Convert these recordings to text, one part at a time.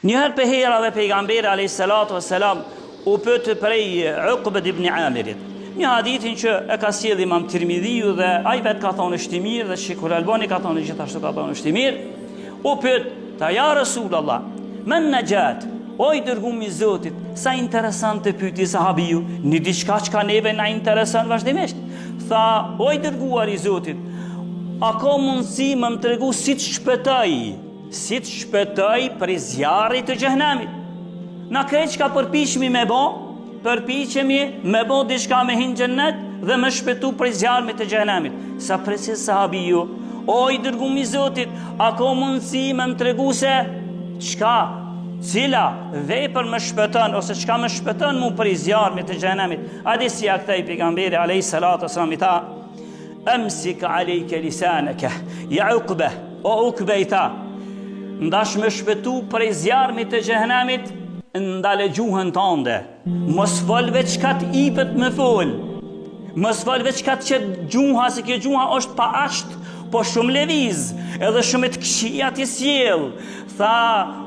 Njëherë për herave pejgamberi alayhis salatu wassalam u pëtë prej Uqbet ibn Amirit. Një hadithin që e ka sjellë Imam Tirmidhiu dhe ai vet ka thonë është i mirë dhe Sheikhul Albani ka thonë gjithashtu ka thonë është i mirë. U pyet, ta ja Rasulullah, men najat, o i dërguari i Zotit, sa interesante pyeti sahabiu, një diçka që neve na intereson vazhdimisht. Tha, o i dërguari i Zotit, a ka mundësi më tregu si të shpëtoj për zjarrit të xhenemit? Na krejt që ka përpiqemi me bo, përpiqemi me bo diçka me hin xhennet dhe me shpëtu për zjarrit të xhenemit. Sa precis sahabiu, o i dërguari i Zotit, a ka mundësi më tregu se çka, cila vepër më shpëton ose çka më shpëton mu për zjarrit të xhenemit? Hadisi ja kthej pejgamberi alayhis salatu wassalam i tha, amsik alayka lisanaka ya Uqba, o Uqba i tha, ndash me shpëtu për zjarrit të xhenemit, ndale gjuhën tënde, mos fol veç ka të ipet me fol, mos fol veç ka që gjuha, se kjo gjuha është pa asht, po shumë leviz, edhe shumë të këqija të sjell. Tha,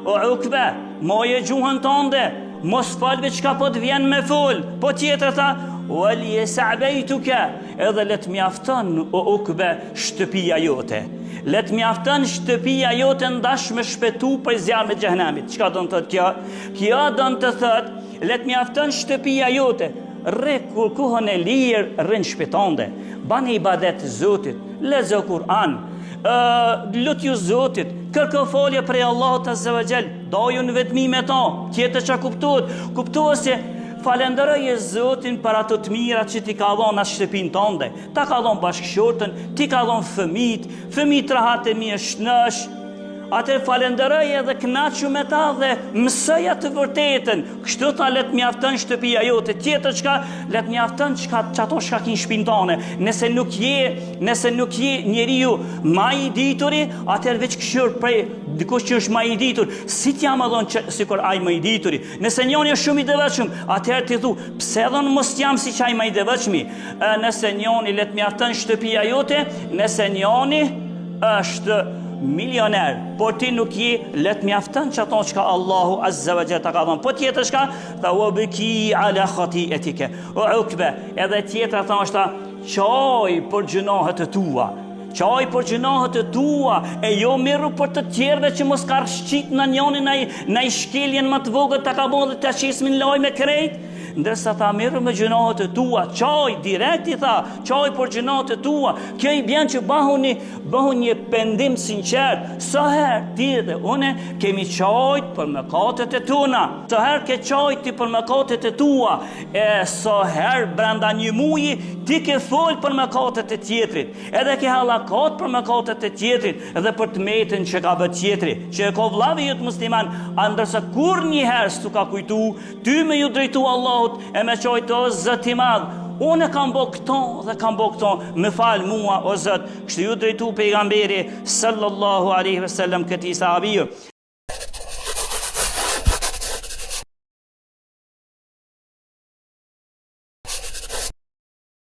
o Uqba, moje gjuhën tënde, mos fol veç ka po të vjen me fol, po tjetër tha, wali yas'baytuka, edhe let mjafton o Uqba shtëpia jote. Let mjafton shtëpia jote ndash me shpëtu për zjarrin e xhenemit. Çka do të thotë kjo? Kjo do të thotë, let mjafton shtëpia jote. Rre kohën e lirë, rrin shpëtonde. Bani ibadet Zotit, lezo Kur'an, lutju Zotit, kërko folje prej Allahut azza wa jall, doju në vetmi me ta, tjetër çka kuptohet se falenderoj Zotin për ato të mirat që ti ka dhënë në shtëpinë tënde. Ta ka dhënë bashkëshortën, ti ka dhënë fëmijët rahat e mirë shnesh. Atë falenderoj edhe kënaqu me ta dhe mësoja të vërtetën. Kështu ta let mjafton shtëpia jote. Tjetër çka let mjafton çato çka kin shtëpinë tonë. Nëse nuk je njeriu më i dituri, atëherë veç këshir prej dikush që është më i ditur. Si t'ja më dhon sikur ai më i dituri. Nëse njëri është shumë i devotshëm, atëherë ti thu, pse dhon mos jam si çaj më i devotshëm? Nëse njëri let mjafton shtëpia jote, nëse njëri është milioner, por ti nuk je, let mjafton që ato çka Allahu azza wa jalla ka dhënë. Po tjetër çka? Tha wa biki ala khati'atika. O Uqba, edhe tjetër tha është çoj për gjunohet e tua. Çoj për gjunohet e tua, e jo mirë për të tjerëve që mos ka shqit në njënin në shkeljen më të vogël ta ka bën dhe ta qismin loj me krejt. Ndërsa tha mirë me gjunohet e tua, çoj direkt i tha, çoj për gjunohet e tua. Kjo i bën që bëhuni një pendim sinqert. Sa herë ti dhe unë kemi çojt për mëkatet e tona. Sa herë ke çojt ti për mëkatet e tua, e sa herë brenda një muaji ti ke fol për mëkatet e tjetrit. Edhe ke hallakat për mëkatet e tjetrit, edhe për të metën që ka bë tjetri, që e ka vllavi jot musliman, ndërsa kurrnjëherë s'u ka kujtu, ty me ju drejtu Allahu e me qojtë o Zot i madh, unë kam bo këto dhe kam bo këto, me fal mua o Zot. Kështu ju drejtu pejgamberi sallallahu alaihi wasallam këtij sahabiu.